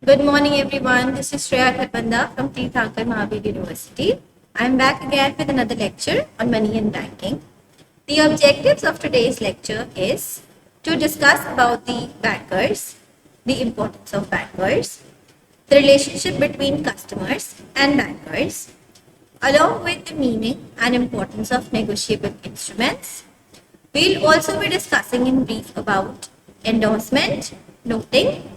Good morning, everyone. This is Shreya Kharbanda from Tirthankar Mahavir University. I am back again with another lecture on money and banking. The objectives of today's lecture is to discuss about the bankers, the importance of bankers, the relationship between customers and bankers, along with the meaning and importance of negotiable instruments. We'll also be discussing in brief about endorsement, noting,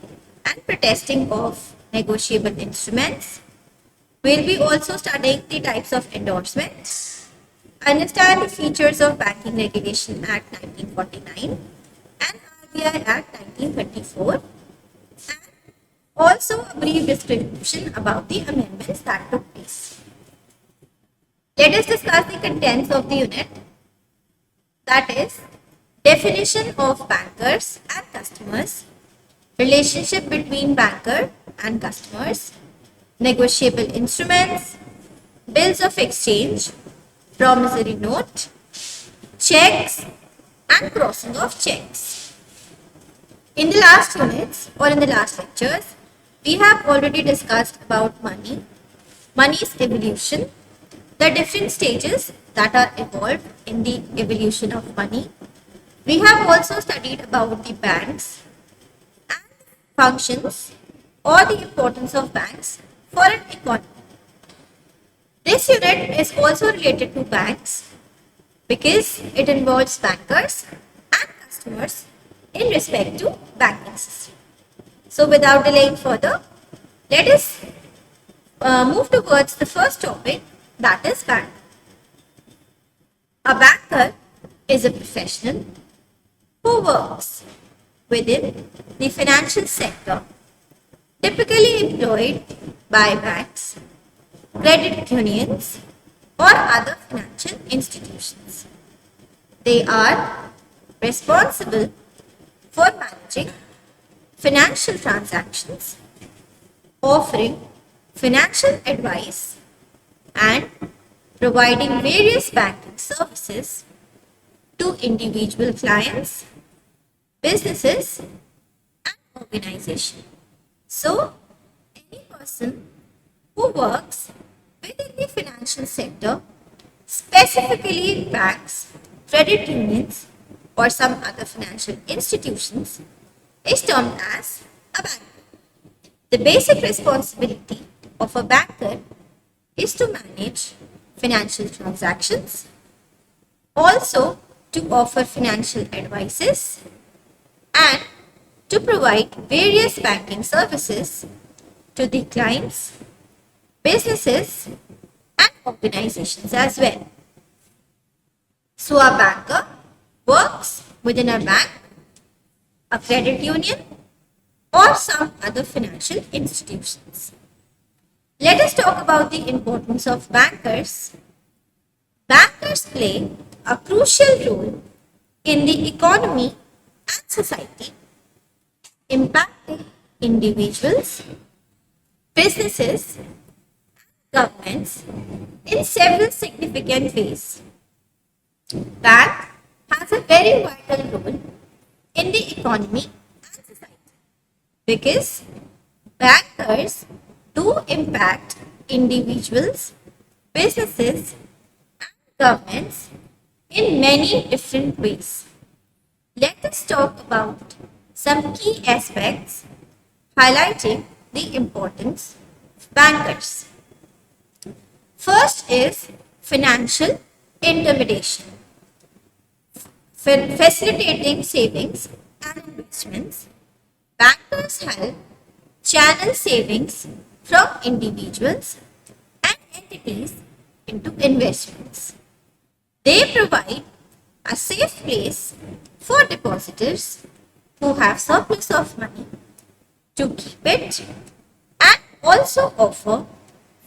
and protesting of negotiable instruments. We'll be also studying the types of endorsements, understand the features of Banking Regulation Act 1949 and RBI Act 1934, and also a brief description about the amendments that took place. Let us discuss the contents of the unit, that is, definition of bankers and customers, relationship between banker and customers, negotiable instruments, bills of exchange, promissory note, checks, and crossing of checks. In the last units or in the last lectures, we have already discussed about money, money's evolution, the different stages that are involved in the evolution of money. We have also studied about the banks and functions or the importance of banks for an economy. This unit is also related to banks because it involves bankers and customers in respect to banking system. So without delaying further, let us move towards the first topic, that is bank. A banker is a professional who works within the financial sector, typically employed by banks, credit unions, or other financial institutions. They are responsible for managing financial transactions, offering financial advice, and providing various banking services to individual clients, businesses, and organizations. So, any person who works within the financial sector, specifically banks, credit unions, or some other financial institutions, is termed as a banker. The basic responsibility of a banker is to manage financial transactions, also to offer financial advices, and to provide various banking services to the clients, businesses, and organizations as well. So a banker works within a bank, a credit union, or some other financial institutions. Let us talk about the importance of bankers. Bankers play a crucial role in the economy and society, impacting individuals, businesses, and governments in several significant ways. Bank has a very vital role in the economy and society because bankers do impact individuals, businesses, and governments in many different ways. Let us talk about some key aspects highlighting the importance of bankers. First is financial intermediation, facilitating savings and investments. Bankers help channel savings from individuals and entities into investments. They provide a safe place for depositors who have surplus of money to keep it and also offer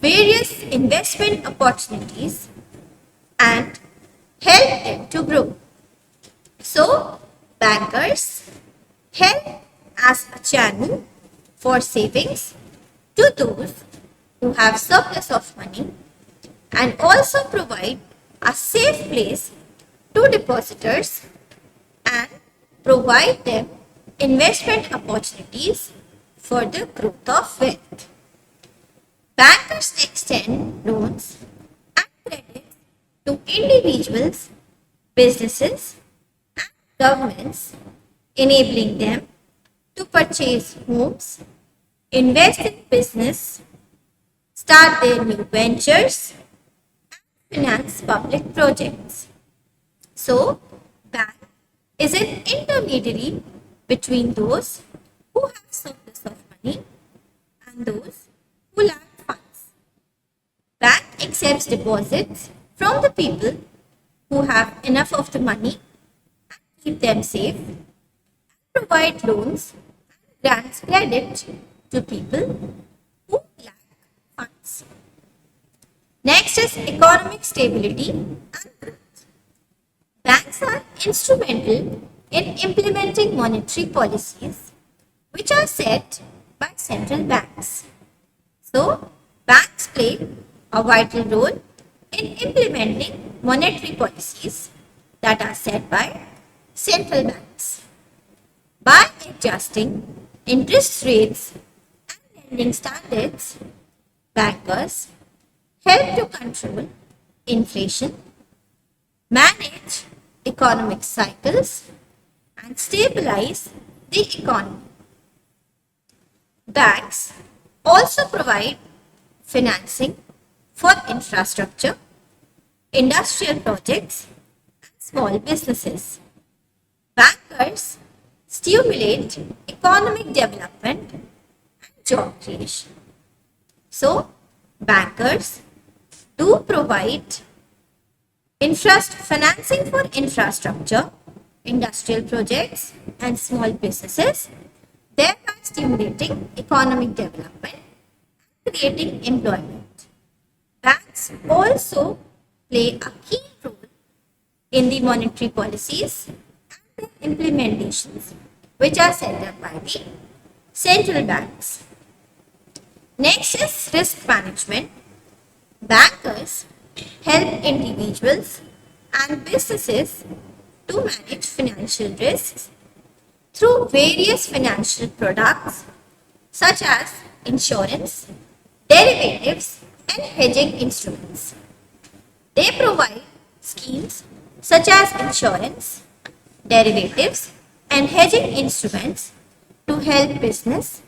various investment opportunities and help them to grow. So, bankers help as a channel for savings to those who have surplus of money and also provide a safe place to depositors and provide them investment opportunities for the growth of wealth. Bankers extend loans and credit to individuals, businesses, and governments, enabling them to purchase homes, invest in business, start their new ventures, and finance public projects. So, bank is an intermediary between those who have surplus of money and those who lack funds. Bank accepts deposits from the people who have enough of the money and keep them safe, and provide loans and grants credit to people who lack funds. Next is economic stability and growth. Banks are instrumental in implementing monetary policies which are set by central banks. So, banks play a vital role in implementing monetary policies that are set by central banks. By adjusting interest rates and lending standards, bankers help to control inflation, manage economic cycles, and stabilize the economy. Banks also provide financing for infrastructure, industrial projects, and small businesses. Bankers stimulate economic development and job creation. So, bankers do provide financing for infrastructure, industrial projects, and small businesses, thereby stimulating economic development and creating employment. Banks also play a key role in the monetary policies and their implementations, which are set up by the central banks. Next is risk management. Bankers help individuals and businesses to manage financial risks through various financial products such as insurance, derivatives, and hedging instruments. They provide schemes such as insurance, derivatives, and hedging instruments to help business,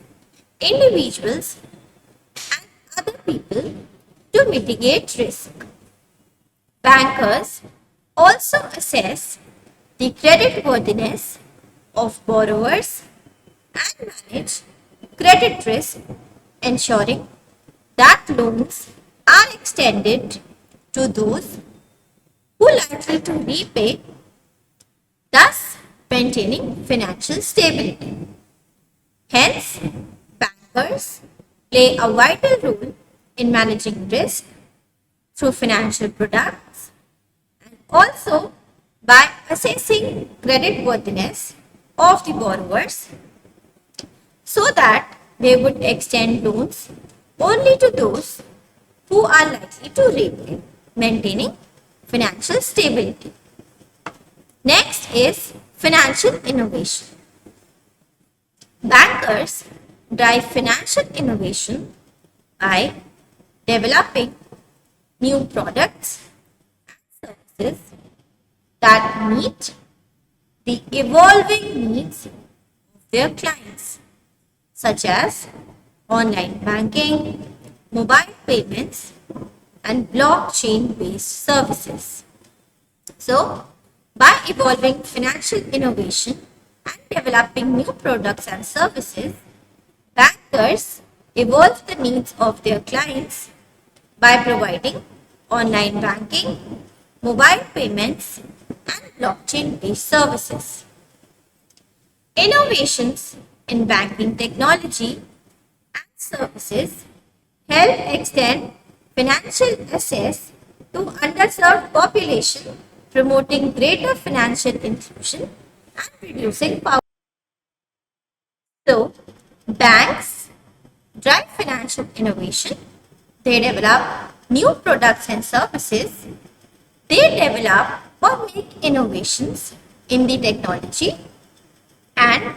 individuals, and other people to mitigate risk. Bankers also assess the creditworthiness of borrowers and manage credit risk, ensuring that loans are extended to those who are likely to repay, thus maintaining financial stability. Hence, bankers play a vital role in managing risk through financial products and also by assessing creditworthiness of the borrowers so that they would extend loans only to those who are likely to repay, maintaining financial stability. Next is financial innovation. Bankers drive financial innovation by developing new products and services that meet the evolving needs of their clients, such as online banking, mobile payments, and blockchain-based services. So, by evolving financial innovation and developing new products and services, bankers evolve the needs of their clients by providing online banking, mobile payments, and blockchain-based services. Innovations in banking technology and services help extend financial access to underserved population, promoting greater financial inclusion and reducing poverty. So, banks drive financial innovation. They develop new products and services. They develop or make innovations in the technology and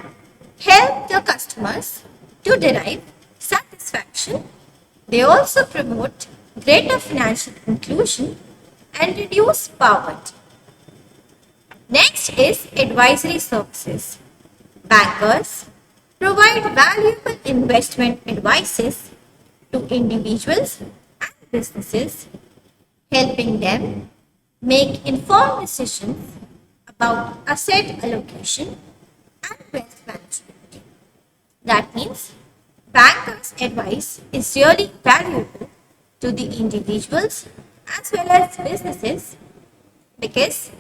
help the customers to derive satisfaction. They also promote greater financial inclusion and reduce poverty. Next is advisory services. Bankers provide valuable investment advices to individuals and businesses, helping them make informed decisions about asset allocation and wealth management. That means bankers' advice is really valuable to the individuals as well as businesses because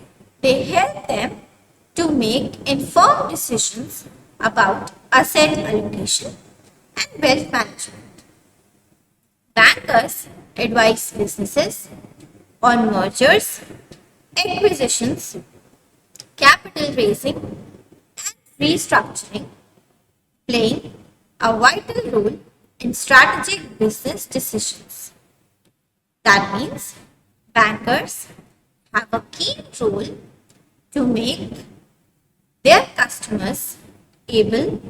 they help them to make informed decisions about asset allocation and wealth management. Bankers advise businesses on mergers, acquisitions, capital raising, and restructuring, playing a vital role in strategic business decisions. That means bankers have a key role to make their customers able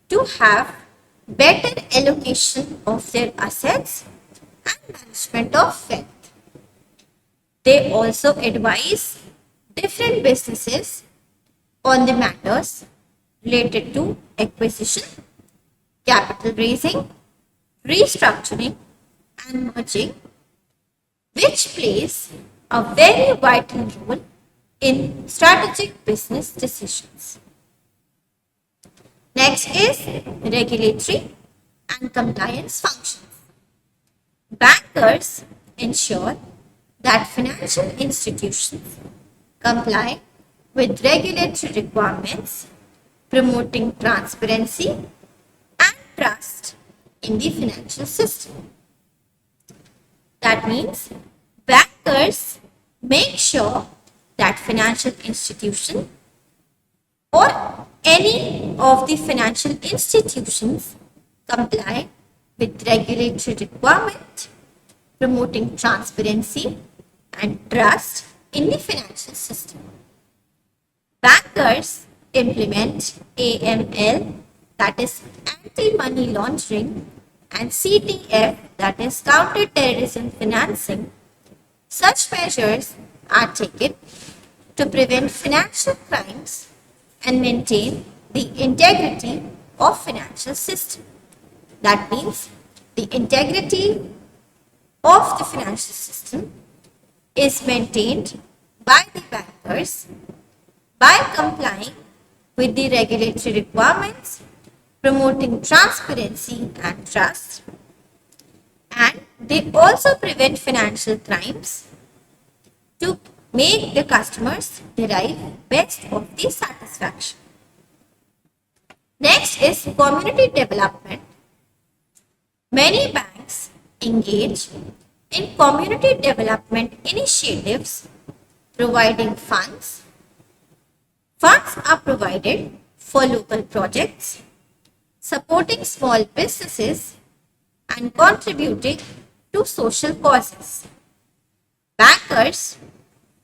to have better allocation of their assets and management of wealth. They also advise different businesses on the matters related to acquisition, capital raising, restructuring, and merging, which plays a very vital role in strategic business decisions. Next is regulatory and compliance functions. Bankers ensure that financial institutions comply with regulatory requirements, promoting transparency and trust in the financial system. That means bankers make sure that financial institution or any of the financial institutions comply with regulatory requirement, promoting transparency and trust in the financial system. Bankers implement AML, that is anti-money laundering, and CTF, that is counter-terrorism financing. Such measures are taken to prevent financial crimes and maintain the integrity of financial system. That means the integrity of the financial system is maintained by the bankers by complying with the regulatory requirements, promoting transparency and trust, and they also prevent financial crimes to make the customers derive best of the satisfaction. Next is community development. Many banks engage in community development initiatives providing funds. Funds are provided for local projects, supporting small businesses and contributing to social causes. Bankers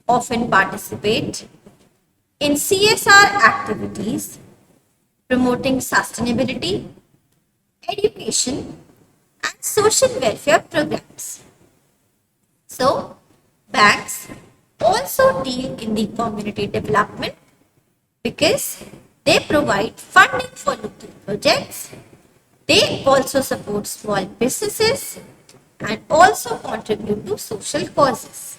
often participate in CSR activities promoting sustainability, education, and social welfare programs. So, banks also deal in the community development because they provide funding for local projects. They also support small businesses and also contribute to social causes.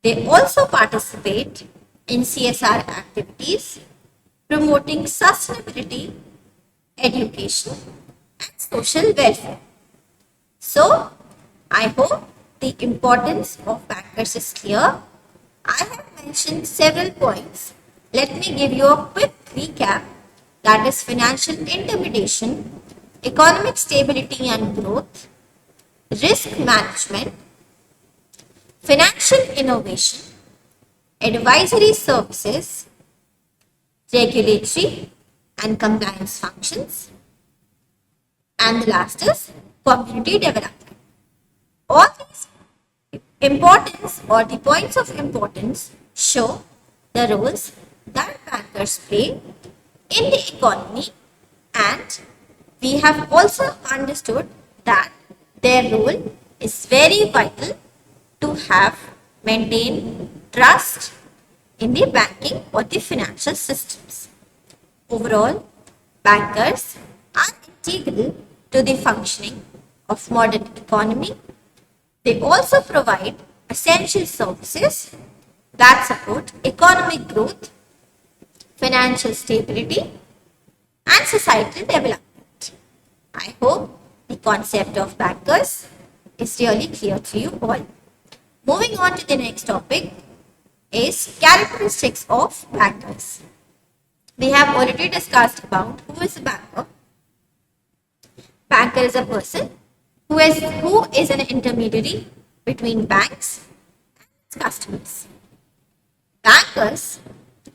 They also participate in CSR activities promoting sustainability, education, and social welfare. So, I hope the importance of bankers is clear. I have mentioned several points. Let me give you a quick recap, that is financial intermediation, economic stability and growth, risk management, financial innovation, advisory services, regulatory and compliance functions, and the last is community development. All these importance or the points of importance show the roles that bankers play in the economy and we have also understood that their role is very vital to have maintain trust in the banking or the financial systems. Overall, bankers are integral to the functioning of modern economy. They also provide essential services that support economic growth, financial stability, and societal development. I hope the concept of bankers is really clear to you all. Moving on to the next topic is characteristics of bankers. We have already discussed about who is a banker. Banker is a person who is an intermediary between banks and its customers. Bankers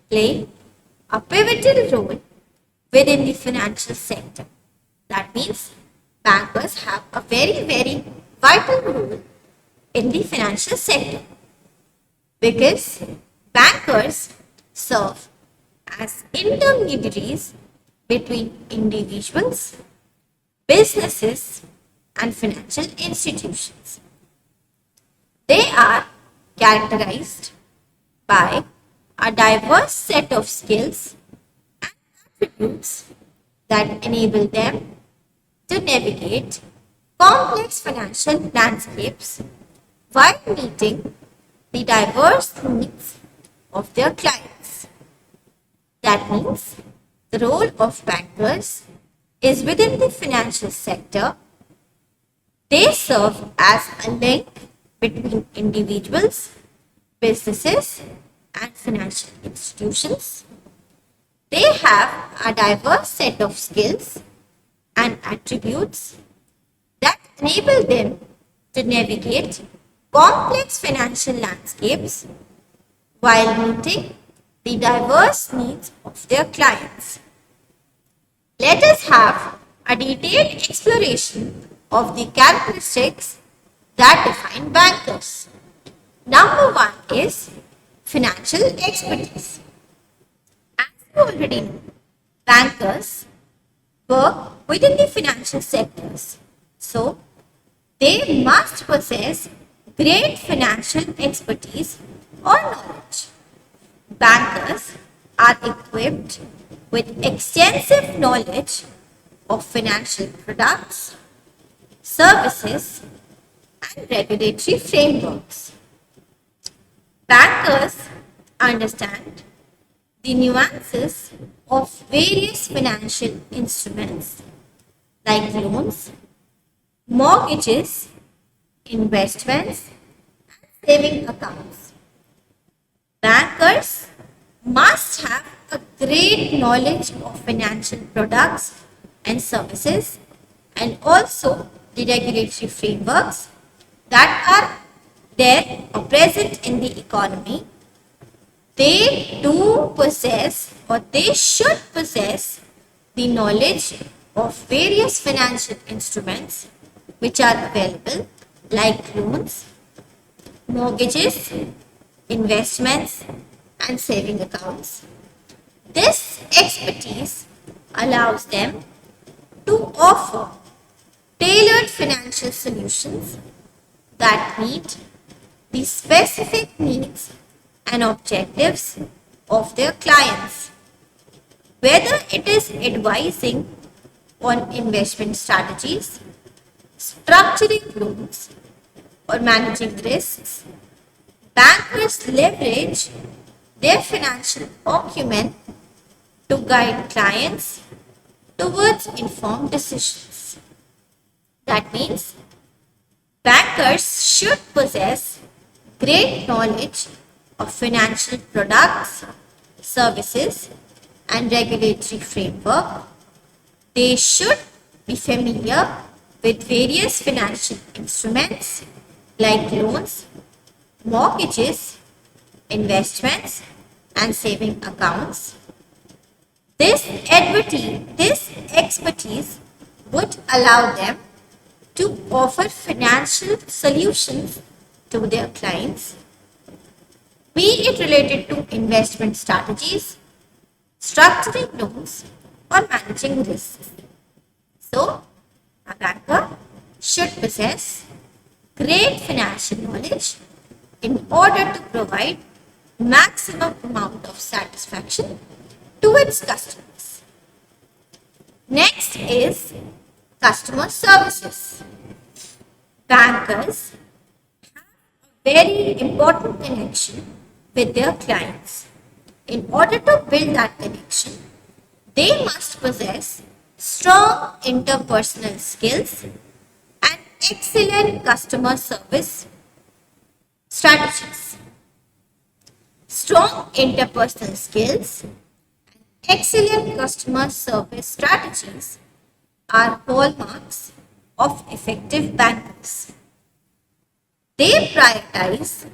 play a pivotal role within the financial sector. That means bankers have a very vital role in the financial sector because bankers serve as intermediaries between individuals, businesses, and financial institutions. They are characterized by a diverse set of skills and attributes that enable them to navigate complex financial landscapes while meeting the diverse needs of their clients. That means the role of bankers is within the financial sector. They serve as a link between individuals, businesses, and financial institutions. They have a diverse set of skills and attributes that enable them to navigate complex financial landscapes while meeting the diverse needs of their clients. Let us have a detailed exploration of the characteristics that define bankers. Number one is financial expertise. As you already know, bankers work within the financial sectors. So, they must possess great financial expertise or knowledge. Bankers are equipped with extensive knowledge of financial products, services, and regulatory frameworks. Bankers understand the nuances of various financial instruments like loans, mortgages, investments, and saving accounts. Bankers must have a great knowledge of financial products and services and also the regulatory frameworks that are there or present in the economy. They do possess or they should possess the knowledge of various financial instruments which are available like loans, mortgages, investments, and saving accounts. This expertise allows them to offer tailored financial solutions that meet the specific needs and objectives of their clients. Whether it is advising on investment strategies, structuring loans, or managing risks, bankers leverage their financial acumen to guide clients towards informed decisions. That means bankers should possess great knowledge of financial products, services, and regulatory framework. They should be familiar with various financial instruments like loans, mortgages, investments, and saving accounts. This expertise would allow them to offer financial solutions to their clients, be it related to investment strategies, structuring loans, or managing risks. So, a banker should possess great financial knowledge in order to provide maximum amount of satisfaction to its customers. Next is customer services. Bankers very important connection with their clients. In order to build that connection, they must possess strong interpersonal skills and excellent customer service strategies. Strong interpersonal skills, excellent customer service strategies are hallmarks of effective bankers. They prioritize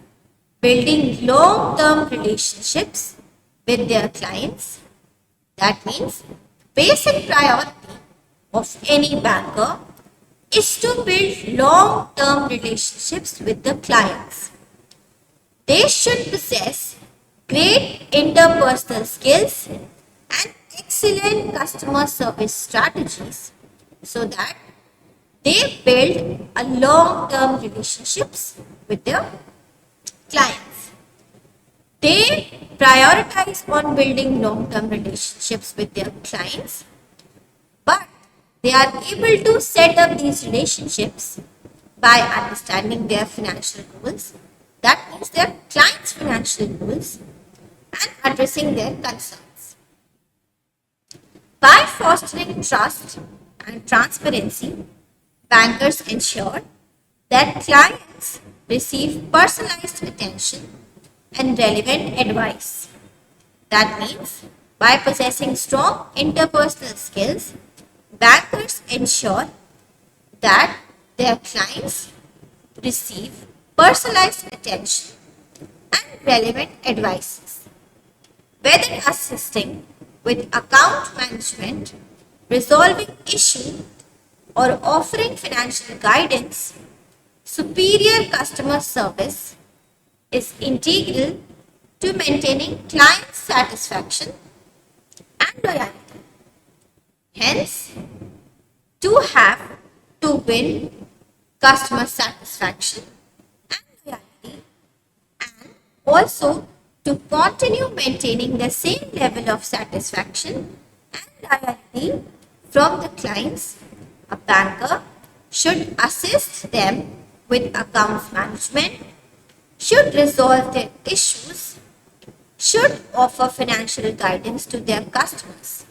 building long-term relationships with their clients. That means basic priority of any banker is to build long-term relationships with the clients. They should possess great interpersonal skills and excellent customer service strategies so that they build a long-term relationships with their clients. They prioritize on building long-term relationships with their clients, but they are able to set up these relationships by understanding their financial goals. That means their clients' financial goals and addressing their concerns. By fostering trust and transparency, bankers ensure that clients receive personalized attention and relevant advice. That means by possessing strong interpersonal skills, bankers ensure that their clients receive personalized attention and relevant advices. Whether assisting with account management, resolving issues, or offering financial guidance, superior customer service is integral to maintaining client satisfaction and loyalty. Hence, to have to win customer satisfaction and loyalty, and also to continue maintaining the same level of satisfaction and loyalty from the clients, a banker should assist them with accounts management, should resolve their issues, should offer financial guidance to their customers.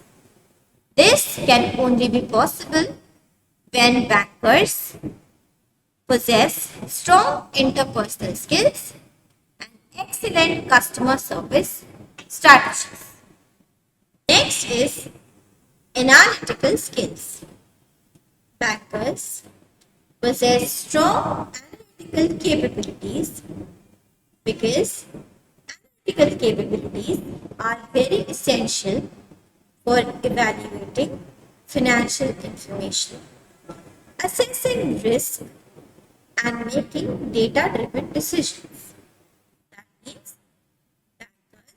This can only be possible when bankers possess strong interpersonal skills and excellent customer service strategies. Next is analytical skills. Bankers possess strong analytical capabilities because analytical capabilities are very essential for evaluating financial information, assessing risk, and making data-driven decisions. That means bankers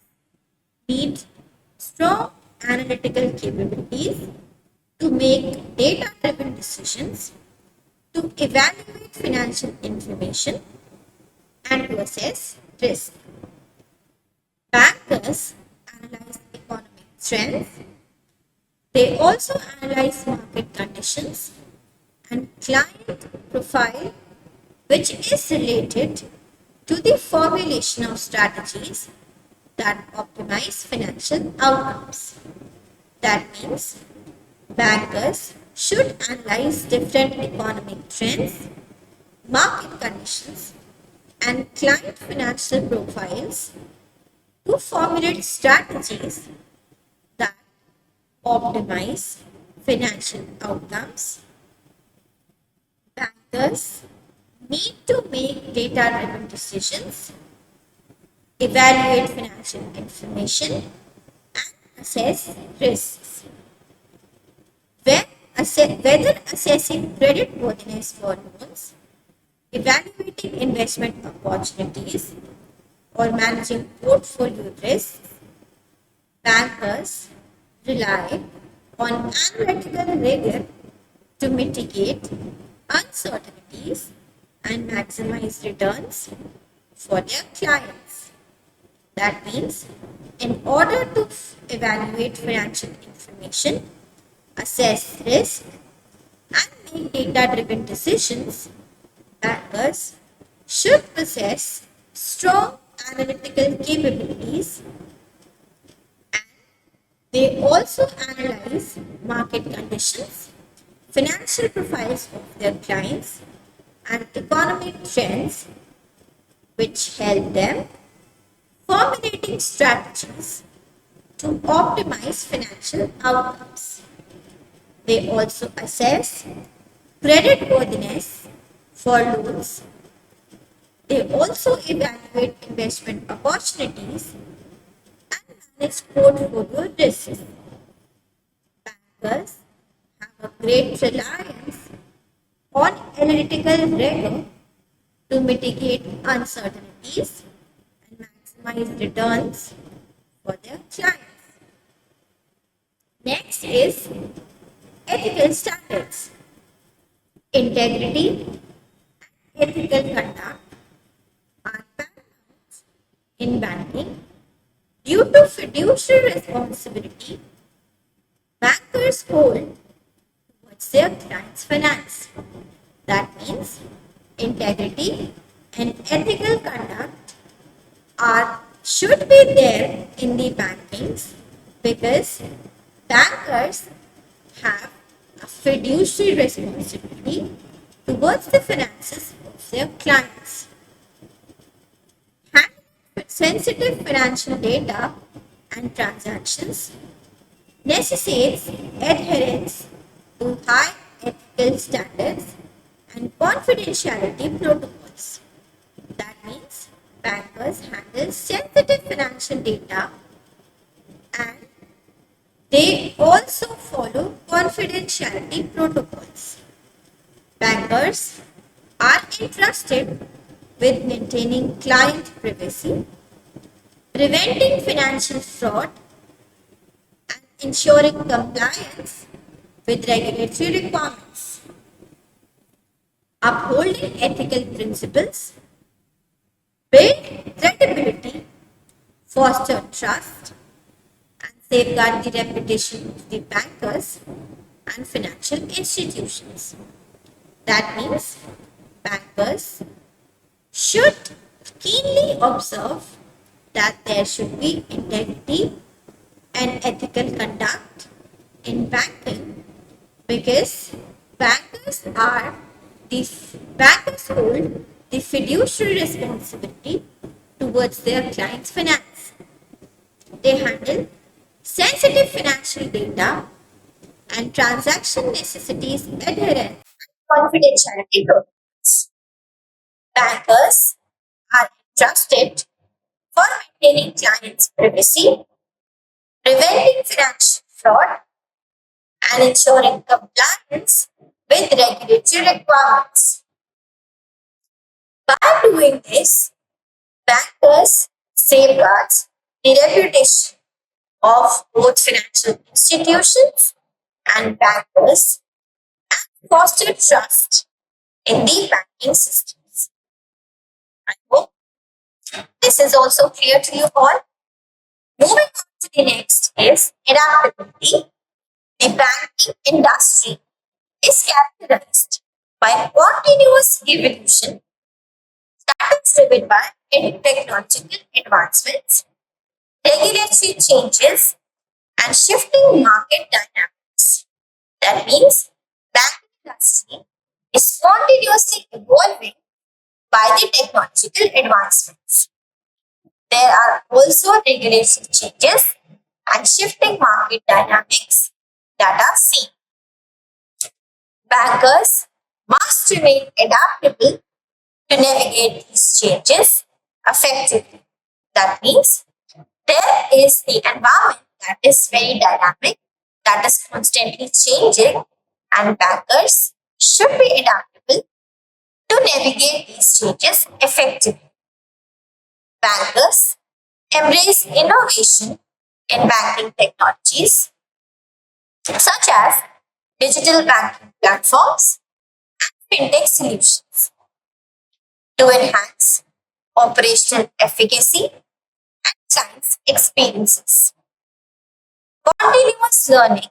need strong analytical capabilities to make data-driven decisions, to evaluate financial information, and to assess risk. Bankers analyze economic trends. They also analyze market conditions and client profile, which is related to the formulation of strategies that optimize financial outcomes. That means bankers should analyze different economic trends, market conditions, and client financial profiles to formulate strategies that optimize financial outcomes. Bankers need to make data-driven decisions, evaluate financial information, and assess risks. Whether assessing creditworthiness for loans, evaluating investment opportunities, or managing portfolio risks, bankers rely on analytical rigor to mitigate uncertainties and maximize returns for their clients. That means, in order to evaluate financial information, assess risk, and make data driven decisions, bankers should possess strong analytical capabilities, and they also analyze market conditions, financial profiles of their clients, and economic trends which help them formulating strategies to optimize financial outcomes. They also assess creditworthiness for loans. They also evaluate investment opportunities and manage portfolio risks. Bankers have a great reliance on analytical rigor to mitigate uncertainties and maximize returns for their clients. Next is ethical standards. Integrity and ethical conduct are paramount in banking. Due to fiduciary responsibility, bankers hold towards their clients' finance. That means integrity and ethical conduct are should be there in the bankings because bankers have a fiduciary responsibility towards the finances of their clients. Handling sensitive financial data and transactions necessitates adherence to high ethical standards and confidentiality protocols. That means bankers handle sensitive financial data and they also follow confidentiality protocols. Bankers are entrusted with maintaining client privacy, preventing financial fraud, and ensuring compliance with regulatory requirements. Upholding ethical principles build credibility, foster trust, and safeguard the reputation of the bankers and financial institutions. That means bankers should keenly observe that there should be integrity and ethical conduct in banking because bankers hold the fiduciary responsibility towards their clients' finance. They handle sensitive financial data and transaction necessities adherence and confidentiality protocols. Bankers are entrusted for maintaining clients' privacy, preventing financial fraud, and ensuring compliance with regulatory requirements. By doing this, bankers safeguards the reputation of both financial institutions and bankers and foster trust in the banking systems. I hope this is also clear to you all. Moving on to the next is adaptability. The banking industry is characterized by continuous evolution that is driven by technological advancements, regulatory changes, and shifting market dynamics. That means banking industry is continuously evolving by the technological advancements. There are also regulatory changes and shifting market dynamics that are seen. Bankers must remain adaptable to navigate these changes effectively. That means there is the environment that is very dynamic, that is constantly changing, and bankers should be adaptable to navigate these changes effectively. Bankers embrace innovation in banking technologies such as digital banking platforms, and fintech solutions to enhance operational efficacy and clients' experiences. Continuous learning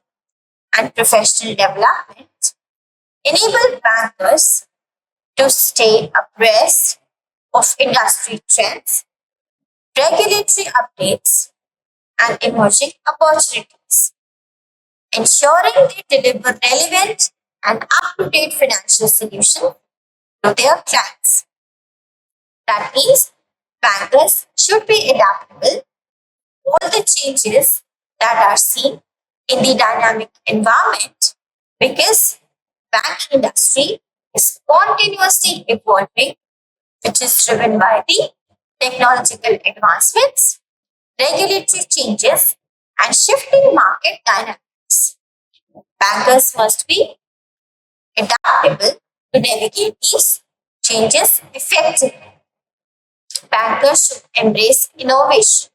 and professional development enable bankers to stay abreast of industry trends, regulatory updates, and emerging opportunities, ensuring they deliver relevant and up-to-date financial solutions to their clients. That means bankers should be adaptable to all the changes that are seen in the dynamic environment because banking industry is continuously evolving, which is driven by the technological advancements, regulatory changes, and shifting market dynamics. Bankers must be adaptable to navigate these changes effectively. Bankers should embrace innovation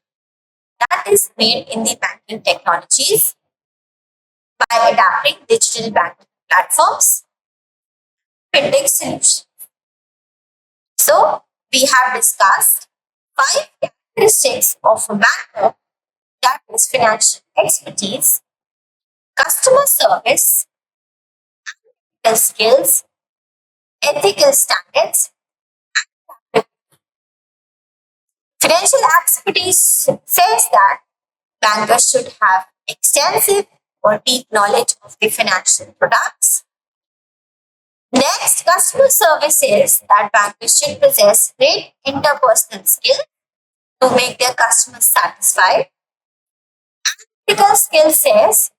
that is made in the banking technologies by adapting digital banking platforms, fintech solutions. So, we have discussed 5 characteristics of a banker, that is financial expertise, customer service, the skills, ethical standards. Financial expertise says that bankers should have extensive or deep knowledge of the financial products. Next, customer service is that bankers should possess great interpersonal skills to make their customers satisfied. Ethical skill says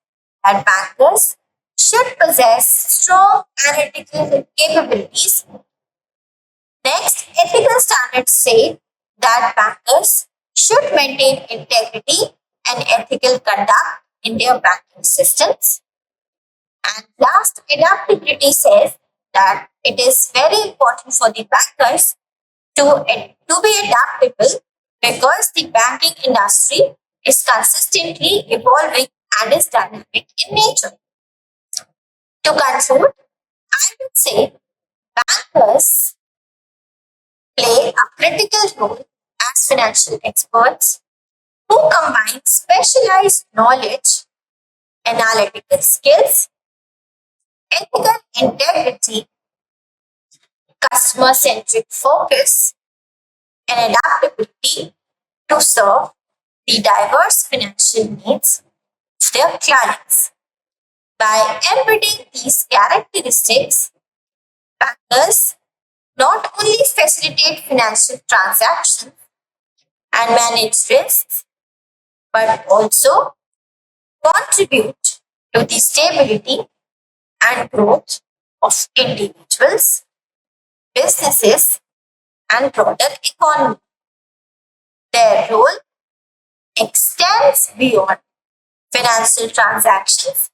that bankers should possess strong analytical capabilities. Next, ethical standards say that bankers should maintain integrity and ethical conduct in their banking systems. And last, adaptability says that it is very important for the bankers to be adaptable because the banking industry is consistently evolving and is dynamic in nature. To conclude, I would say bankers play a critical role as financial experts who combine specialized knowledge, analytical skills, ethical integrity, customer centric focus, and adaptability to serve the diverse financial needs of their clients. By embedding these characteristics, bankers not only facilitate financial transactions and manage risks, but also contribute to the stability and growth of individuals, businesses, and broader economy. Their role extends beyond financial transactions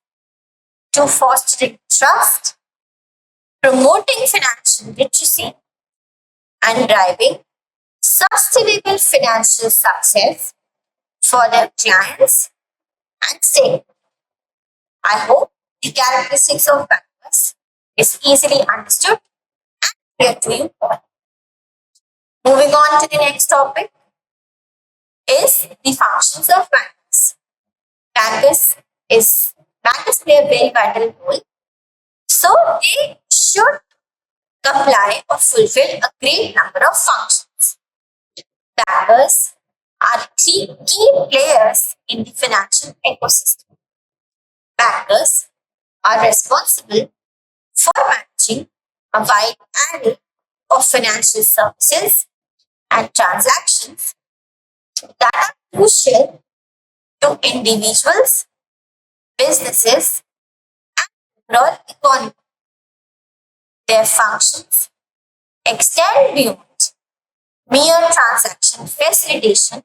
to fostering trust, promoting financial literacy, and driving sustainable financial success for their clients and stakeholders. I hope the characteristics of bankers is easily understood and clear to you all. Moving on to the next topic is the functions of bankers. Bankers bankers play a very vital role, so they should comply or fulfill a great number of functions. Bankers are key players in the financial ecosystem. Bankers are responsible for managing a wide array of financial services and transactions that are crucial to individuals, businesses, and overall economy. Their functions extend beyond mere transaction facilitation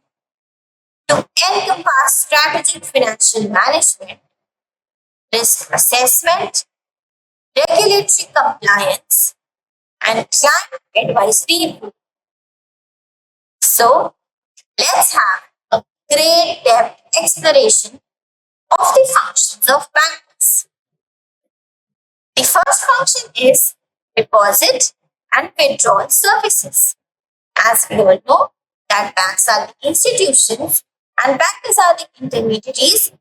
to encompass strategic financial management, risk assessment, regulatory compliance, and client advisory. So, let's have a great depth exploration of the functions of bankers. The first function is deposit and withdrawal services. As we all know, that banks are the institutions and bankers are the intermediaries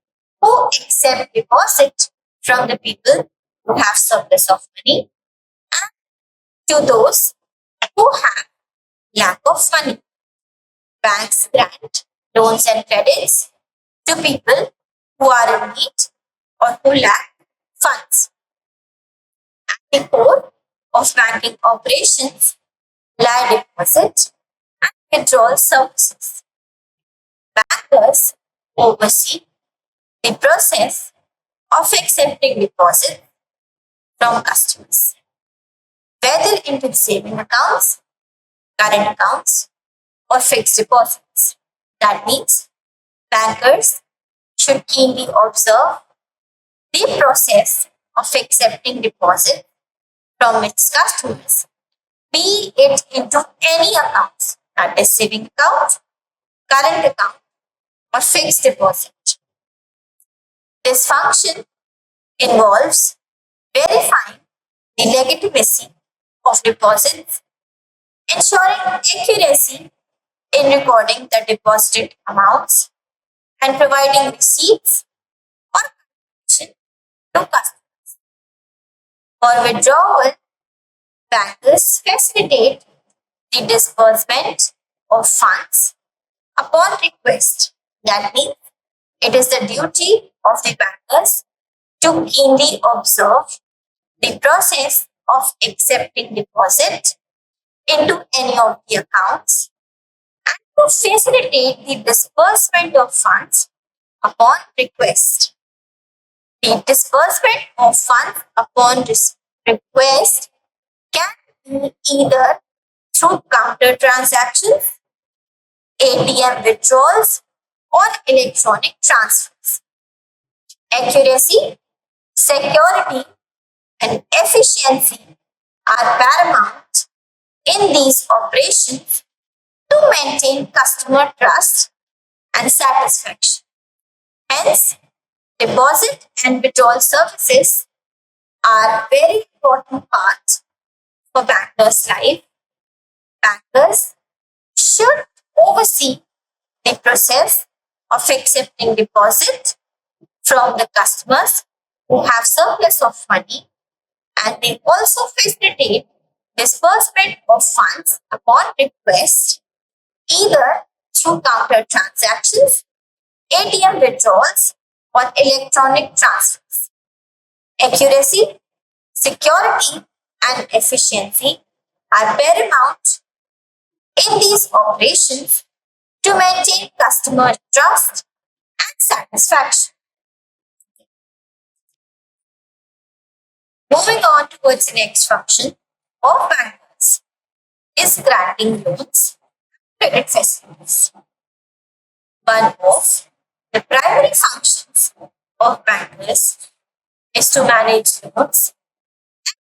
who accept deposit from the people who have surplus of money to those who have lack of money. Banks grant loans and credits to people who are in need or who lack funds. At the core of banking operations lie deposit and withdrawal services. Bankers oversee the process of accepting deposits from customers, whether into saving accounts, current accounts, or fixed deposits. That means bankers should keenly observe the process of accepting deposits from its customers, be it into any accounts, that is saving account, current account, or fixed deposit. This function involves verifying the legitimacy of deposits, ensuring accuracy in recording the deposited amounts, and providing receipts or confirmation to customers. For withdrawal, bankers facilitate the disbursement of funds upon request. That means it is the duty of the bankers to keenly observe the process of accepting deposit into any of the accounts and to facilitate the disbursement of funds upon request. The disbursement of funds upon request can be either through counter transactions, ATM withdrawals, or electronic transfers. Accuracy, security, and efficiency are paramount in these operations to maintain customer trust and satisfaction. Hence, deposit and withdrawal services are very important parts for bankers' life. Bankers should oversee the process of accepting deposit from the customers who have surplus of money, and they also facilitate disbursement of funds upon request either through counter transactions, ATM withdrawals, or electronic transfers. Accuracy, security, and efficiency are paramount in these operations to maintain customer trust and satisfaction. Moving on towards the next function of bankers is granting loans and credit facilities. One of the primary functions of bankers is to manage loans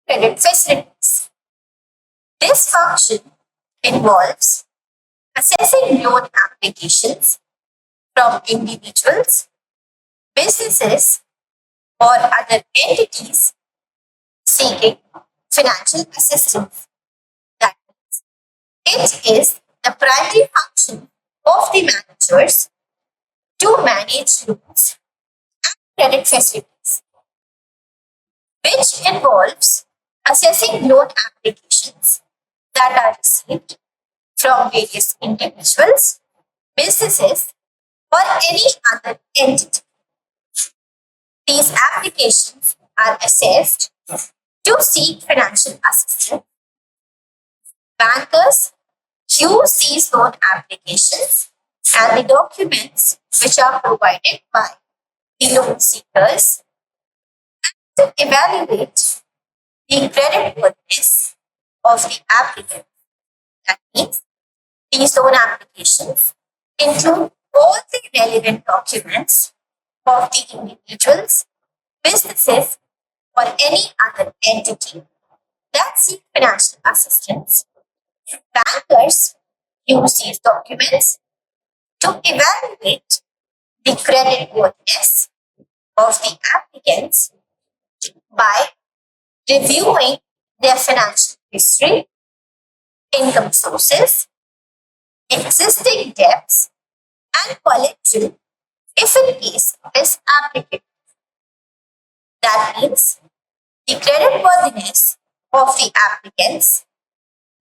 and credit facilities. This function involves assessing loan applications from individuals, businesses, or other entities seeking financial assistance. That means it is the primary function of the managers to manage loans and credit facilities, which involves assessing loan applications that are received from various individuals, businesses, or any other entity. These applications are assessed to seek financial assistance. Bankers use these loan applications and the documents which are provided by the loan seekers to evaluate the creditworthiness of the applicant. That means these loan applications include all the relevant documents of the individuals, businesses, or any other entity that seek financial assistance. Bankers use these documents to evaluate the creditworthiness of the applicants by reviewing their financial history, income sources, existing debts, and collection if in case is applicable. That means the creditworthiness of the applicants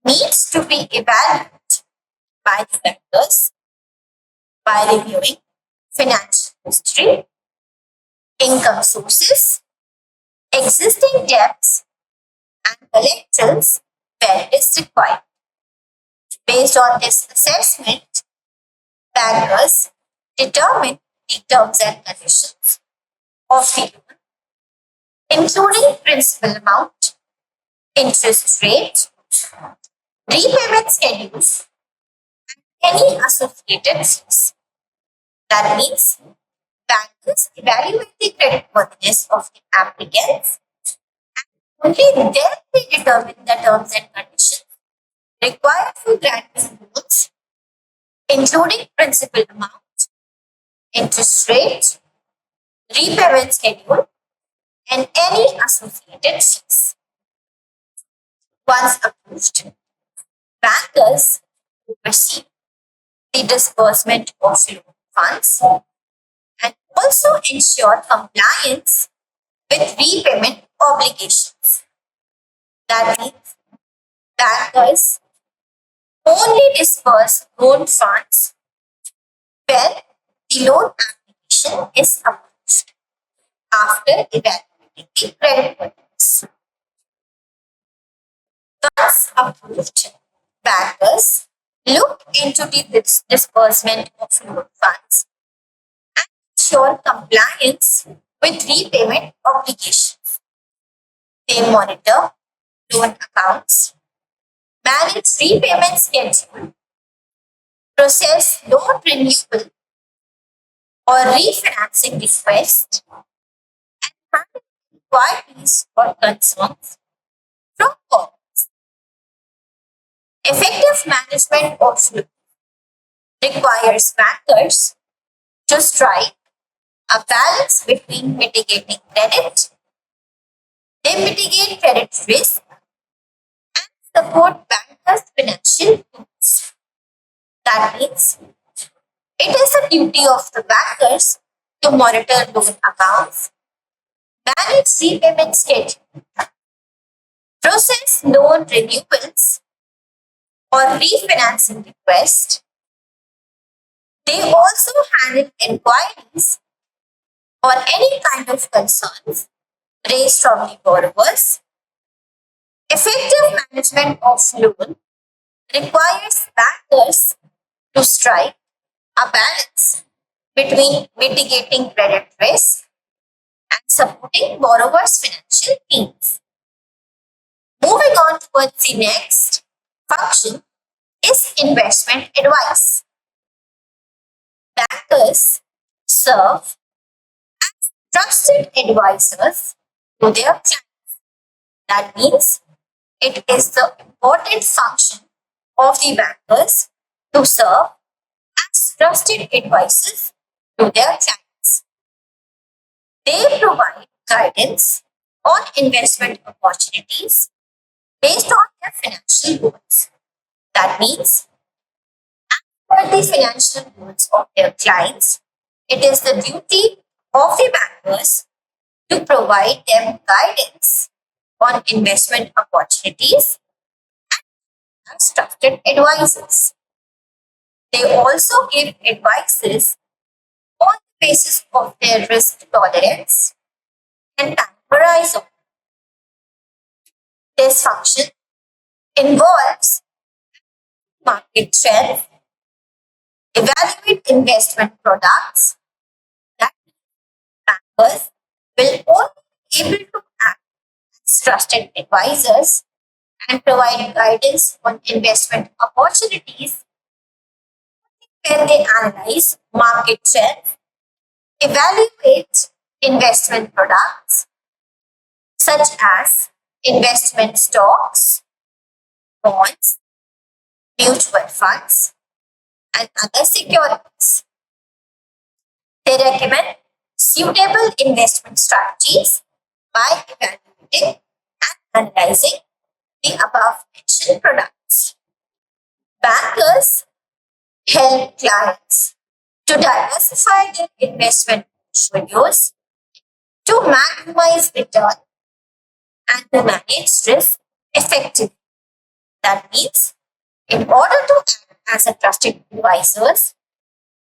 needs to be evaluated by the vendors by reviewing financial history, income sources, existing debts, and collections where it is required. Based on this assessment, bankers determine the terms and conditions of the loan, including principal amount, interest rate, repayment schedules, and any associated fees. That means bankers evaluate the creditworthiness of the applicants. Only then they determine the terms and conditions required for granting loans, including principal amount, interest rate, repayment schedule, and any associated fees. Once approved, bankers oversee the disbursement of loan funds and also ensure compliance with repayment obligations. That means bankers only disperse loan funds when the loan application is approved after evaluating the creditworthiness. Once approved, bankers look into the disbursement of loan funds and ensure compliance with repayment obligations. They monitor loan accounts, manage repayment schedule, process loan renewal or refinancing request, and handle inquiries or concerns from borrowers. Effective management of loan requires bankers to strike a balance between mitigating credit, they mitigate credit risk, and support bankers' financial goals. That means it is the duty of the bankers to monitor loan accounts, manage repayment schedule, process loan renewals or refinancing requests. They also handle inquiries or any kind of concerns raised from the borrowers. Effective management of loan requires bankers to strike a balance between mitigating credit risk and supporting borrowers' financial needs. Moving on towards the next function is investment advice. Bankers serve as trusted advisors to their clients. That means it is the important function of the bankers to serve as trusted advisors to their clients. They provide guidance on investment opportunities based on their financial goals. That means, as per the financial goals of their clients, it is the duty of the bankers to provide them guidance on investment opportunities as trusted advisors. They also give advices on the basis of their risk tolerance and time horizon. This function involves market trends, evaluate investment products that bankers will only be able to act as trusted advisors and provide guidance on investment opportunities when they analyze market trends, evaluate investment products such as investment stocks, bonds, mutual funds, and other securities. They recommend suitable investment strategies by evaluating and analyzing the above mentioned products. Bankers help clients to diversify their investment portfolios, to maximize return, and to manage risk effectively. That means, in order to act as a trusted advisors,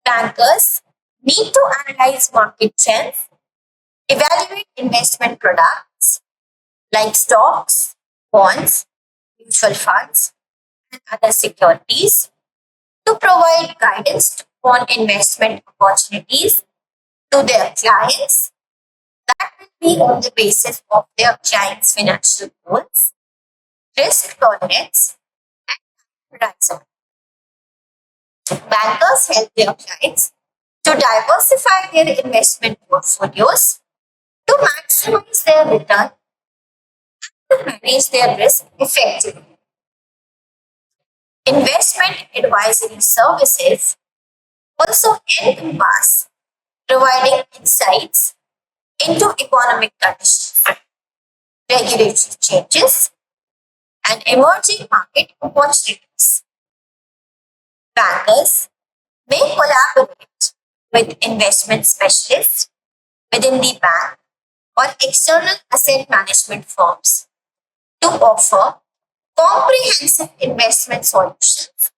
bankers need to analyze market trends, evaluate investment products like stocks, bonds, mutual funds, and other securities to provide guidance on investment opportunities to their clients that will be on the basis of their clients' financial goals, risk tolerance, and horizon. Bankers help their clients to diversify their investment portfolios, to maximize their return, to manage their risk effectively. Investment advisory services also encompass providing insights into economic conditions, regulatory changes, and emerging market opportunities. Bankers may collaborate with investment specialists within the bank or external asset management firms to offer comprehensive investment solutions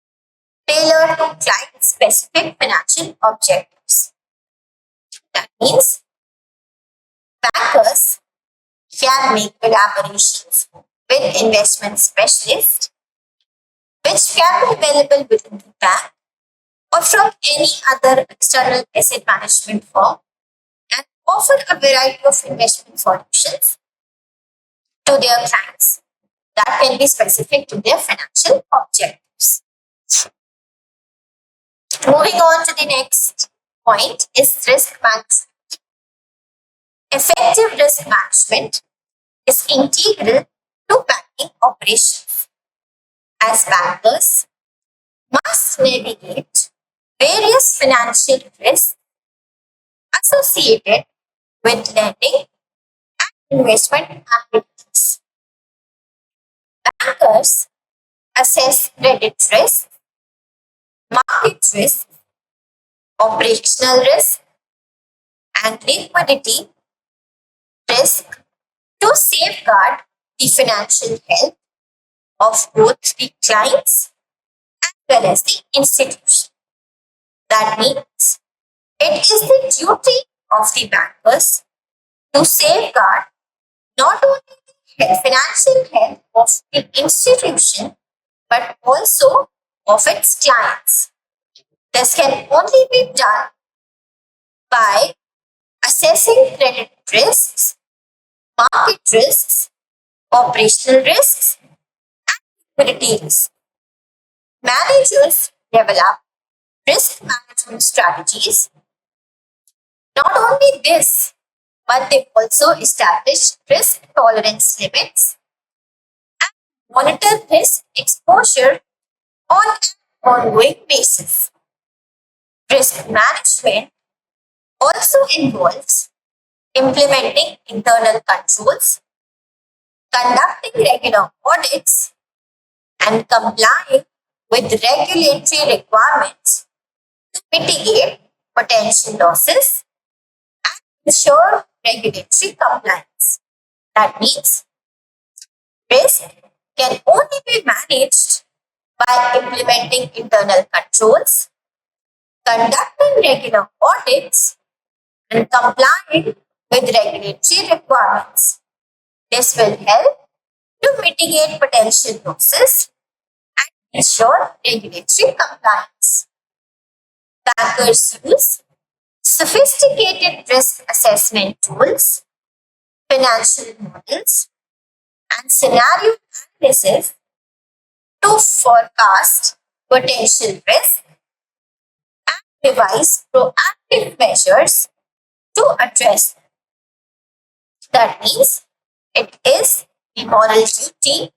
tailored to client specific financial objectives. That means bankers can make collaborations with investment specialists, which can be available within the bank or from any other external asset management firm, and offer a variety of investment solutions to their clients that can be specific to their financial objectives. Moving on to the next point is risk management. Effective risk management is integral to banking operations, as bankers must navigate various financial risks associated with lending and investment activities. Bankers assess credit risk, market risk, operational risk, and liquidity risk to safeguard the financial health of both the clients as well as the institution. That means it is the duty of the bankers to safeguard not only the financial health of the institution but also of its clients. This can only be done by assessing credit risks, market risks, operational risks, and liquidity risks. Managers develop risk management strategies. Not only this, but they also establish risk tolerance limits and monitor risk exposure on an ongoing basis. Risk management also involves implementing internal controls, conducting regular audits, and complying with regulatory requirements to mitigate potential losses and ensure regulatory compliance. That means risk can only be managed by implementing internal controls, conducting regular audits, and complying with regulatory requirements. This will help to mitigate potential losses and ensure regulatory compliance. Bankers use sophisticated risk assessment tools, financial models, and scenario analysis to forecast potential risk and devise proactive measures to address them. That means it is the moral duty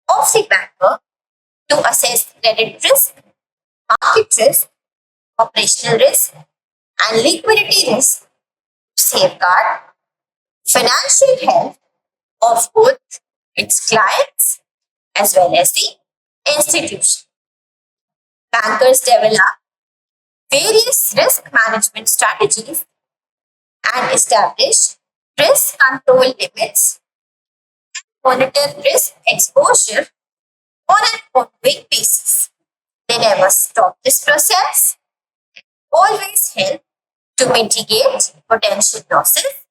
of the banker to assess credit risk, market risk, operational risk, and liquidity risk to safeguard financial health of both its clients, as well as the institution. Bankers develop various risk management strategies and establish risk control limits, monitor risk exposure on an ongoing basis. They never stop this process, always help to mitigate potential losses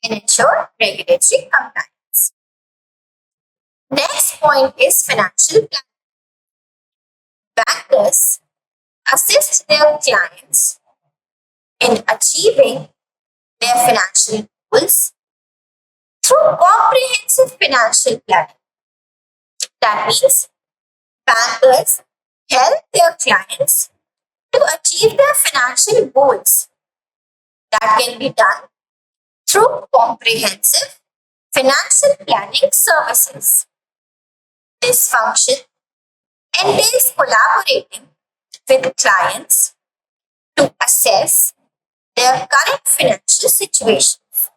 and ensure regulatory compliance. Next point is financial planning. Bankers assist their clients in achieving their financial goals through comprehensive financial planning. That means bankers help their clients to achieve their financial goals. That can be done through comprehensive financial planning services. This function entails collaborating with clients to assess their current financial situations.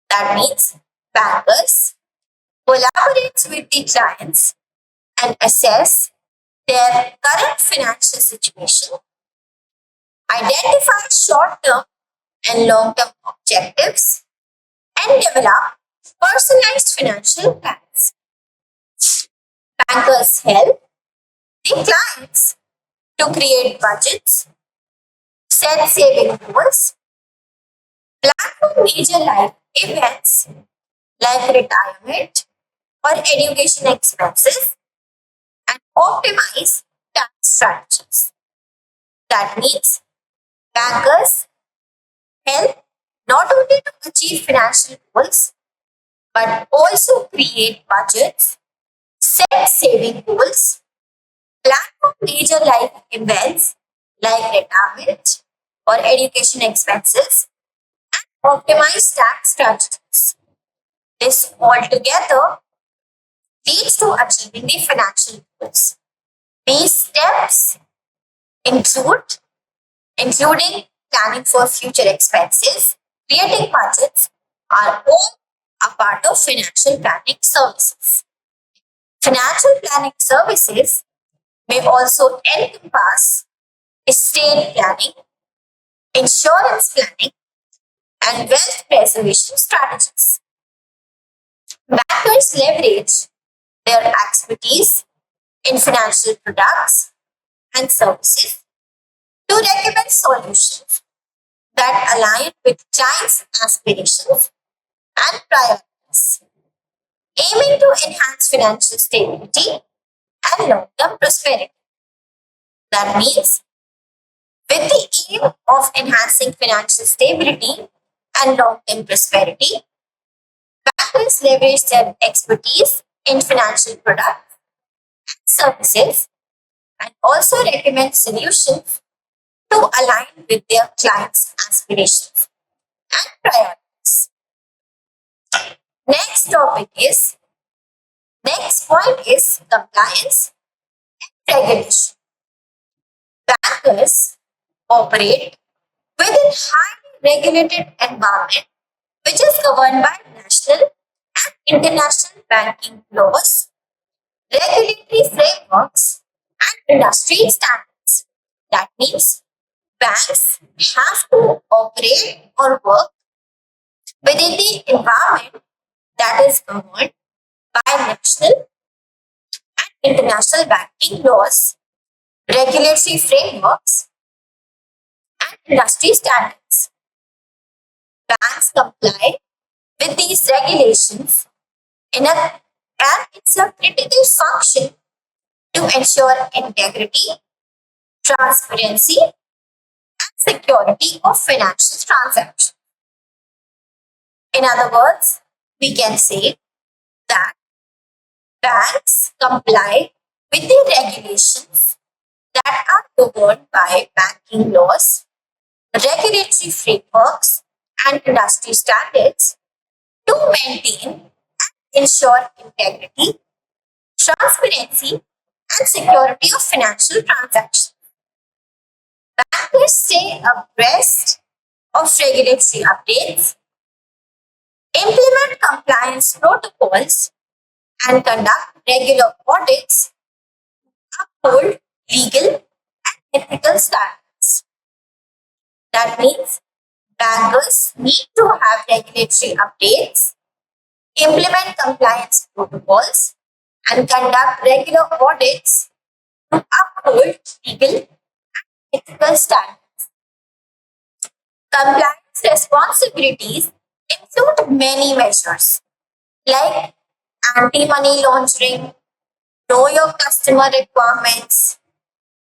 That means bankers collaborate with the clients and assess their current financial situation, identify short-term and long-term objectives, and develop personalized financial plans. Bankers help the clients to create budgets, set saving goals, plan for major life events like retirement or education expenses, and optimize tax strategies. That means bankers help not only to achieve financial goals but also create budgets, set saving goals, plan for major life events like retirement or education expenses, and optimize tax strategies. This altogether leads to achieving the financial goals. These steps include including planning for future expenses, creating budgets, are all a part of financial planning services. Financial planning services may also encompass estate planning, insurance planning, and wealth preservation strategies. Bankers leverage their expertise in financial products and services to recommend solutions that align with clients' aspirations and priorities, aiming to enhance financial stability and long-term prosperity. That means, with the aim of enhancing financial stability and long-term prosperity, bankers leverage their expertise in financial products and services and also recommend solutions to align with their clients' aspirations and priorities. Next point is compliance and regulation. Bankers operate within highly regulated environment which is governed by national and international banking laws, regulatory frameworks, and industry standards. That means banks have to operate or work within the environment that is governed by national and international banking laws, regulatory frameworks, and industry standards. Banks comply with these regulations and it's a critical function to ensure integrity, transparency, and security of financial transactions. In other words, we can say that banks comply with the regulations that are governed by banking laws, regulatory frameworks, and industry standards to maintain and ensure integrity, transparency, and security of financial transactions. Bankers stay abreast of regulatory updates, implement compliance protocols, and conduct regular audits, uphold legal and ethical standards. That means bankers need to have regulatory updates, implement compliance protocols, and conduct regular audits to uphold legal and ethical standards. Compliance responsibilities include many measures like anti-money laundering, know your customer requirements,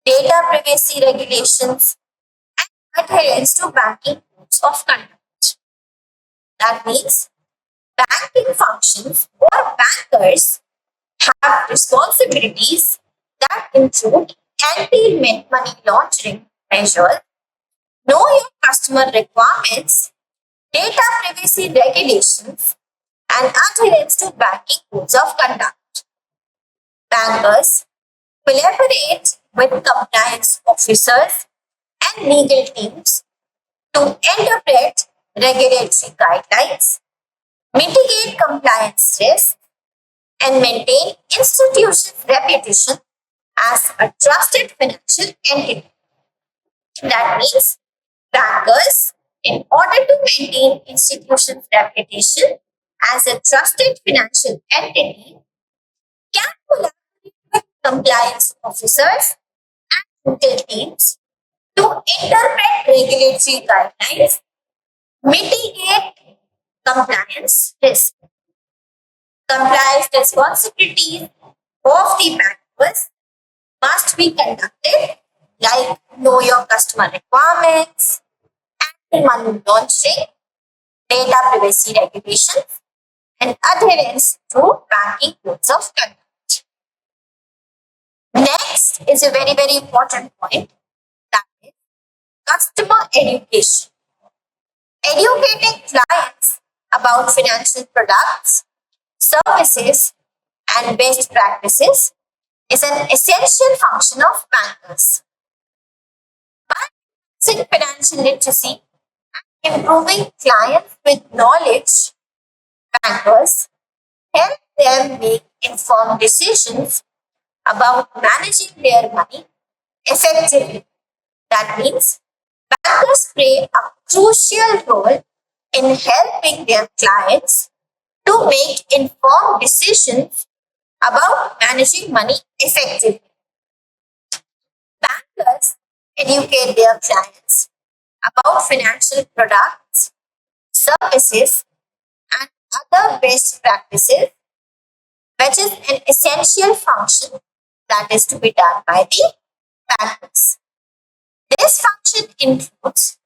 data privacy regulations, and adherence to banking codes of conduct. That means banking functions or bankers have responsibilities that include anti-money laundering measures, know your customer requirements, data privacy regulations, and adherence to banking codes of conduct. Bankers collaborate with compliance officers and legal teams to interpret regulatory guidelines, mitigate compliance risks, and maintain institutions' reputation as a trusted financial entity. That means bankers, in order to maintain institutions' reputation as a trusted financial entity, can collaborate with compliance officers and legal teams to interpret regulatory guidelines, mitigate compliance risk. Compliance responsibilities of the bankers must be conducted like know your customer requirements, anti-money laundering, data privacy regulations, and adherence to banking codes of conduct. Next is a very, very important point, that is customer education. Educating clients about financial products, services, and best practices is an essential function of bankers. By enhancing financial literacy and improving clients with knowledge, bankers help them make informed decisions about managing their money effectively. That means bankers play a crucial role in helping their clients to make informed decisions about managing money effectively. Bankers educate their clients about financial products, services, and other best practices, which is an essential function that is to be done by the bankers. This function includes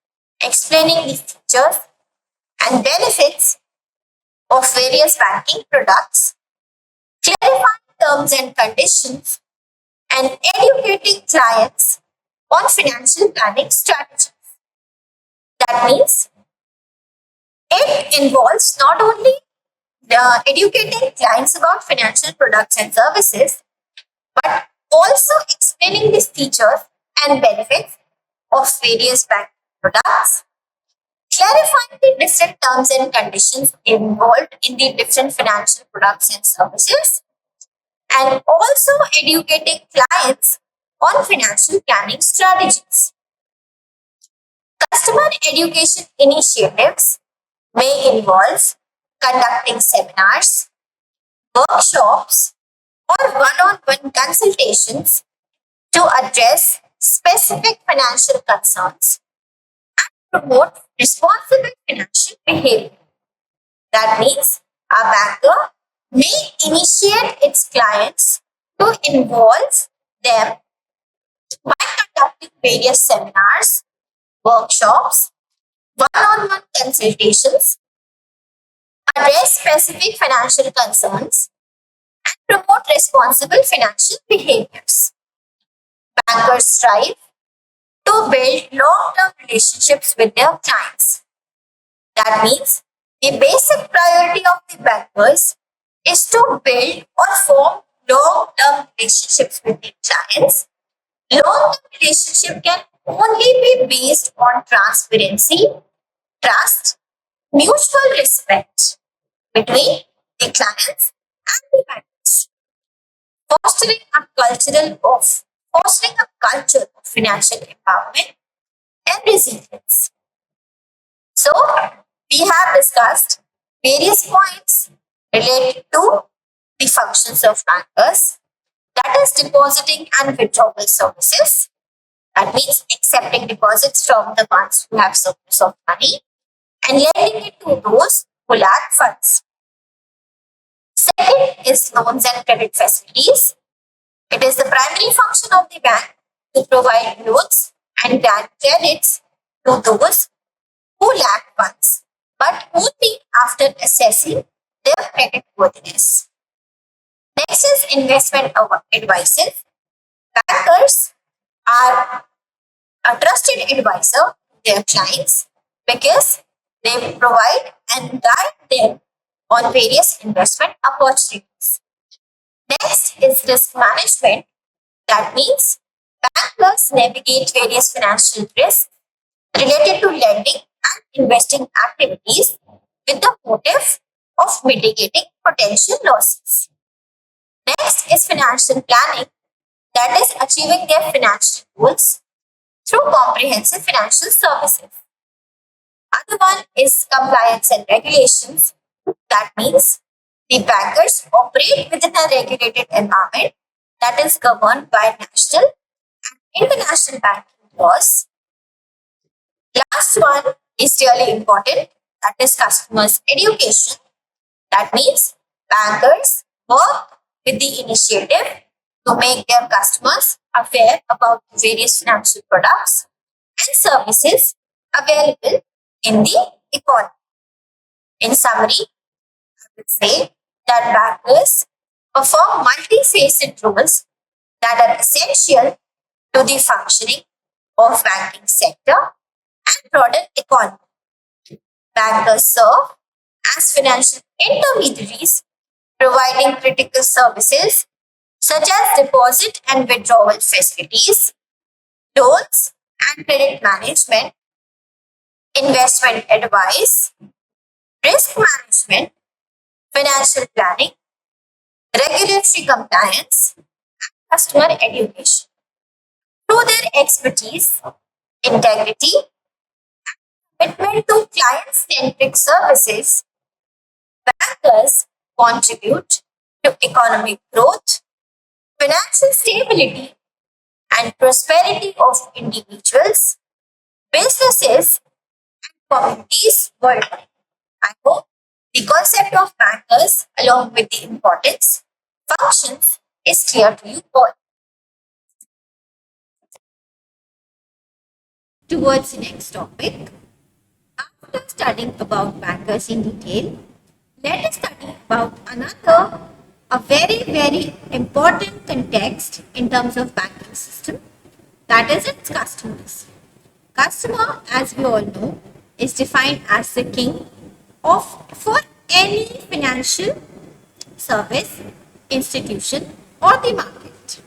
explaining the features and benefits of various banking products, clarifying terms and conditions, and educating clients on financial planning strategies. That means it involves not only educating clients about financial products and services, but also explaining the features and benefits of various banking products, clarifying the different terms and conditions involved in the different financial products and services, and also educating clients on financial planning strategies. Customer education initiatives may involve conducting seminars, workshops, or one-on-one consultations to address specific financial concerns and promote responsible financial behavior. That means a banker may initiate its clients to involve them by conducting various seminars, workshops, one-on-one consultations, address specific financial concerns, and promote responsible financial behaviors. Bankers strive to build long-term relationships with their clients. That means the basic priority of the bankers is to build or form long-term relationships with the clients. Long-term relationship can only be based on transparency, trust, mutual respect between the clients and the bank. fostering fostering a culture of financial empowerment and resilience. So, we have discussed various points related to the functions of bankers, that is depositing and withdrawal services. That means accepting deposits from the ones who have surplus of money and lending it to those who lack funds. Second is loans and credit facilities. It is the primary function of the bank to provide loans and grant credits to those who lack funds, but only after assessing their credit worthiness. Next is investment advisors. Bankers are a trusted advisor to their clients because they provide and guide them on various investment opportunities. Next is risk management. That means bankers navigate various financial risks related to lending and investing activities with the motive of mitigating potential losses. Next is financial planning, that is achieving their financial goals through comprehensive financial services. Other one is compliance and regulations. That means the bankers operate within a regulated environment that is governed by national and international banking laws. Last one is really important, that is customers education. That means bankers work with the initiative to make their customers aware about various financial products and services available in the economy. In summary, I would say that bankers perform multifaceted roles that are essential to the functioning of banking sector and broader economy. Bankers serve as financial intermediaries, providing critical services such as deposit and withdrawal facilities, loans and credit management, investment advice, risk management, financial planning, regulatory compliance, and customer education. Through their expertise, integrity, commitment to client-centric services, bankers contribute to economic growth, financial stability, and prosperity of individuals, businesses, and communities worldwide. I hope the concept of bankers, along with the importance, functions, is clear to you all. Towards the next topic, after studying about bankers in detail, let us study about another, a very important context in terms of banking system, that is its customers. Customer, as we all know, is defined as the king of for any financial service, institution or the market.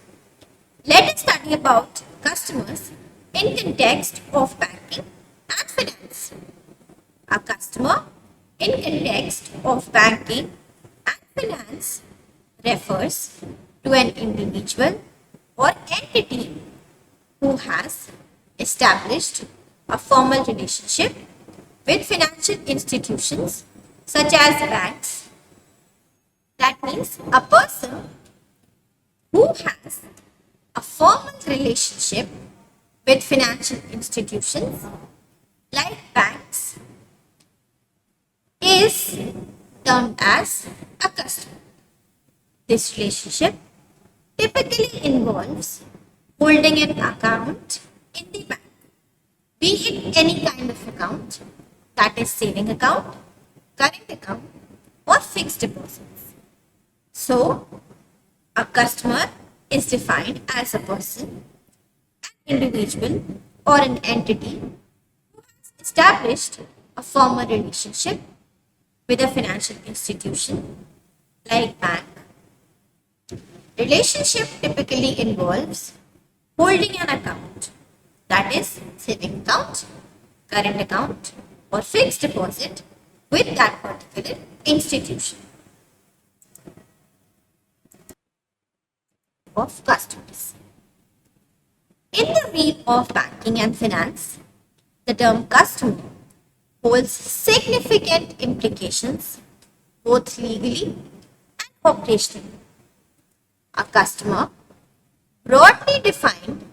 Let us study about customers in context of banking and finance. A customer in context of banking and finance refers to an individual or entity who has established a formal relationship with financial institutions such as banks. That means a person who has a formal relationship with financial institutions like banks is termed as a customer. This relationship typically involves holding an account in the bank, be it any kind of account, that is saving account, current account or fixed deposits. So, a customer is defined as a person, an individual or an entity who has established a formal relationship with a financial institution like bank. Relationship typically involves holding an account, that is saving account, current account or fixed deposit with that particular institution. of customers. In the realm of banking and finance, the term customer holds significant implications both legally and operationally. A customer, broadly defined,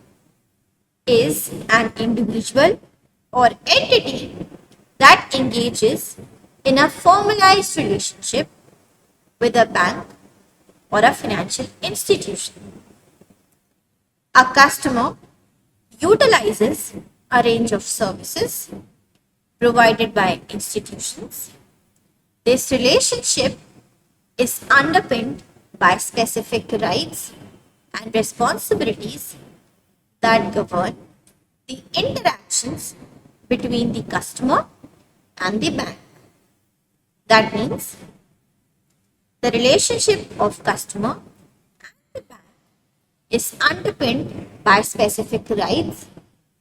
is an individual or entity that engages in a formalized relationship with a bank or a financial institution. A customer utilizes a range of services provided by institutions. This relationship is underpinned by specific rights and responsibilities that govern the interactions between the customer and the bank. That means the relationship of customer and the bank is underpinned by specific rights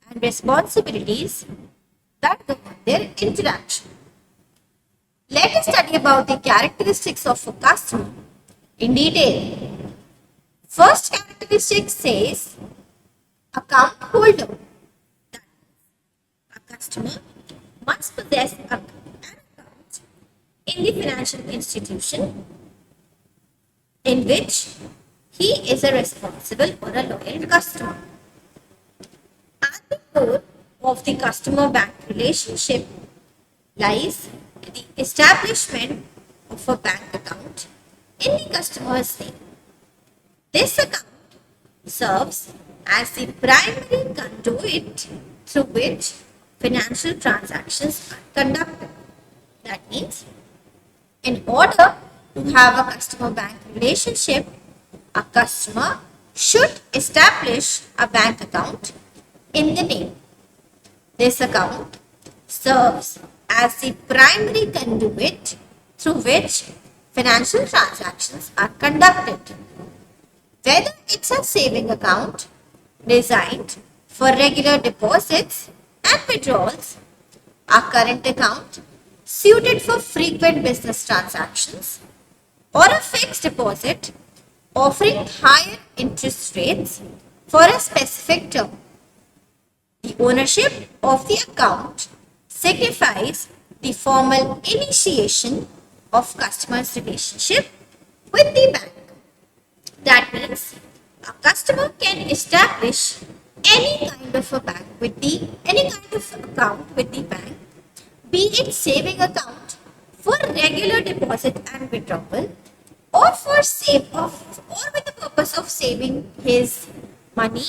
and responsibilities that govern their interaction. Let us study about the characteristics of a customer in detail. First characteristic says account holder. A customer must possess an account in the financial institution in which he is a responsible or a loyal customer. At the core of the customer-bank relationship lies the establishment of a bank account in the customer's name. This account serves as the primary conduit through which financial transactions are conducted. That means, in order to have a customer bank relationship, a customer should establish a bank account in the name. This account serves as the primary conduit through which financial transactions are conducted. Whether it's a saving account designed for regular deposits and withdrawals, a current account suited for frequent business transactions, or a fixed deposit offering higher interest rates for a specific term. The ownership of the account signifies the formal initiation of customer's relationship with the bank. That means a customer can establish any kind of account with the bank, be it saving account for regular deposit and withdrawal, or with the purpose of saving his money,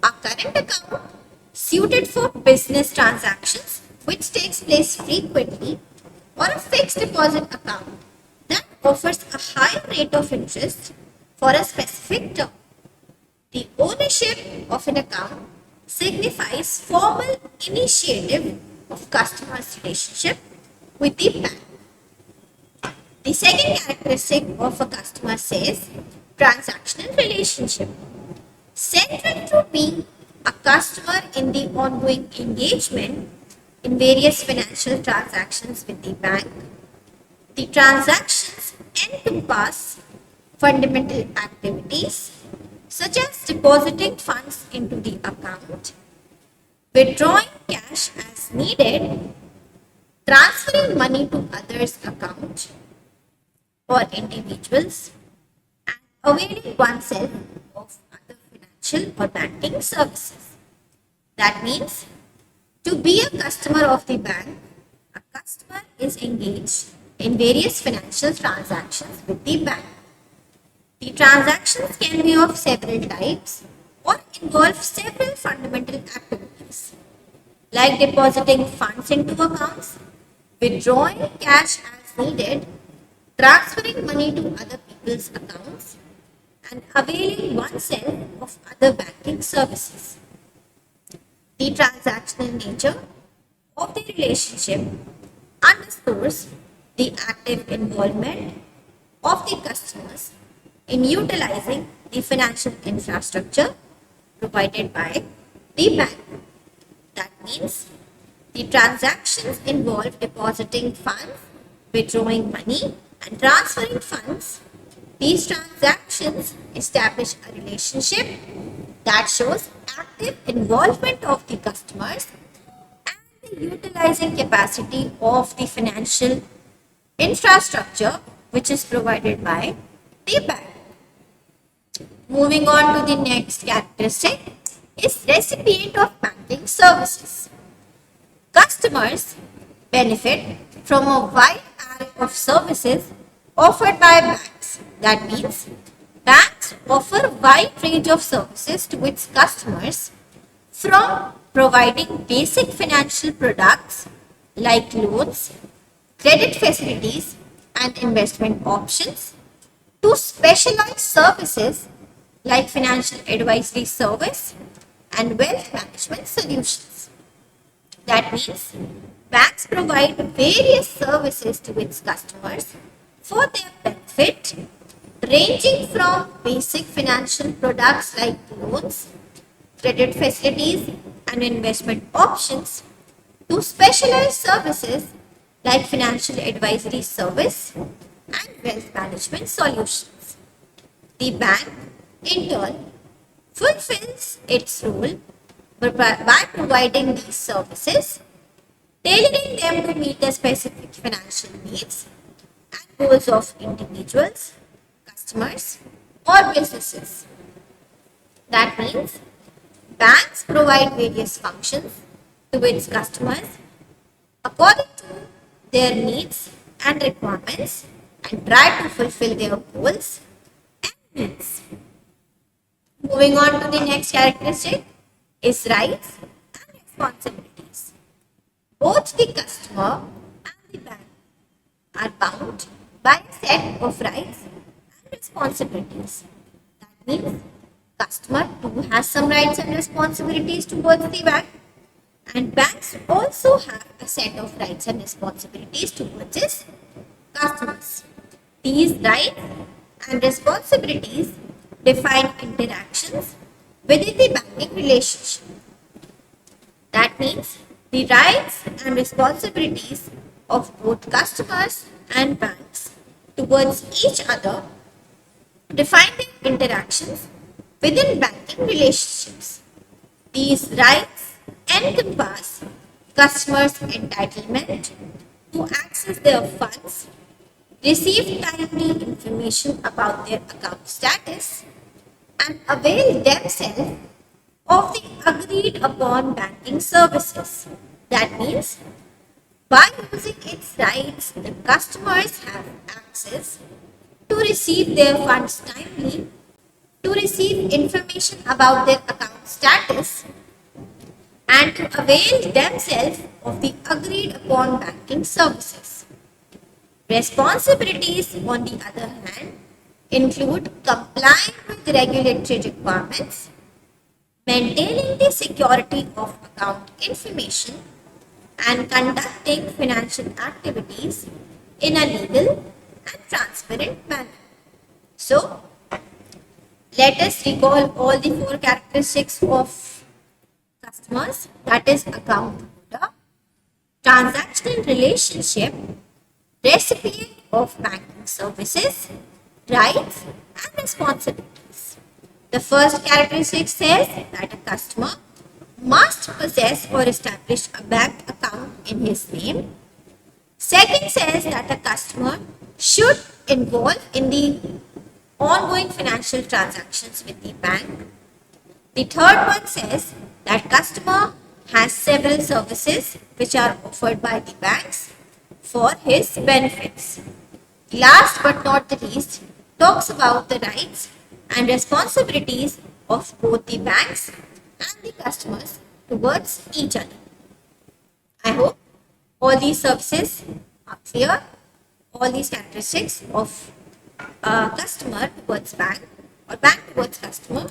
a current account suited for business transactions which takes place frequently, or a fixed deposit account that offers a higher rate of interest for a specific term. The ownership of an account signifies formal initiative of customer's relationship with the bank. The second characteristic of a customer says transactional relationship. Central to being a customer in the ongoing engagement in various financial transactions with the bank, the transactions encompass fundamental activities such as depositing funds into the account, withdrawing cash as needed, transferring money to others' account or individuals, and availing oneself of other financial or banking services. That means, to be a customer of the bank, a customer is engaged in various financial transactions with the bank. The transactions can be of several types or involve several fundamental activities like depositing funds into accounts, withdrawing cash as needed, transferring money to other people's accounts, and availing oneself of other banking services. The transactional nature of the relationship underscores the active involvement of the customers in utilizing the financial infrastructure provided by the bank. That means the transactions involve depositing funds, withdrawing money, and transferring funds These transactions establish a relationship that shows active involvement of the customers and the utilizing capacity of the financial infrastructure which is provided by the bank. Moving on to the next characteristic is recipient of banking services. Customers benefit from a wide array of services offered by banks. That means banks offer a wide range of services to its customers, from providing basic financial products like loans, credit facilities and investment options, to specialized services like financial advisory service and wealth management solutions. That means banks provide various services to its customers for their benefit, ranging from basic financial products like loans, credit facilities and investment options to specialized services like financial advisory service and wealth management solutions. The bank, in turn, fulfills its role by providing these services, tailoring them to meet the specific financial needs and goals of individuals, customers, or businesses. That means banks provide various functions to its customers according to their needs and requirements and try to fulfill their goals and needs. Moving on to the next characteristic is rights and responsibilities. Both the customer and the bank are bound by a set of rights and responsibilities. That means customer too has some rights and responsibilities towards the bank, and banks also have a set of rights and responsibilities towards its customers. These rights and responsibilities define interactions within the banking relationship. That means the rights and responsibilities of both customers and banks towards each other define the interactions within banking relationships. These rights encompass customers' entitlement to access their funds, receive timely information about their account status, and avail themselves of the agreed upon banking services. That means by using its rights, the customers have access to receive their funds timely, to receive information about their account status, and to avail themselves of the agreed upon banking services. Responsibilities, on the other hand, include complying with regulatory requirements, maintaining the security of account information, and conducting financial activities in a legal and transparent manner. So, let us recall all the four characteristics of customers, that is account holder, transactional relationship, recipient of banking services, rights and responsibilities. The first characteristic says that a customer must possess or establish a bank account in his name. Second says that a customer should involve in the ongoing financial transactions with the bank. The third one says that customer has several services which are offered by the banks for his benefits. Last but not the least, talks about the rights and responsibilities of both the banks and the customers towards each other. I hope all these services are clear, all these characteristics of customer towards bank or bank towards customer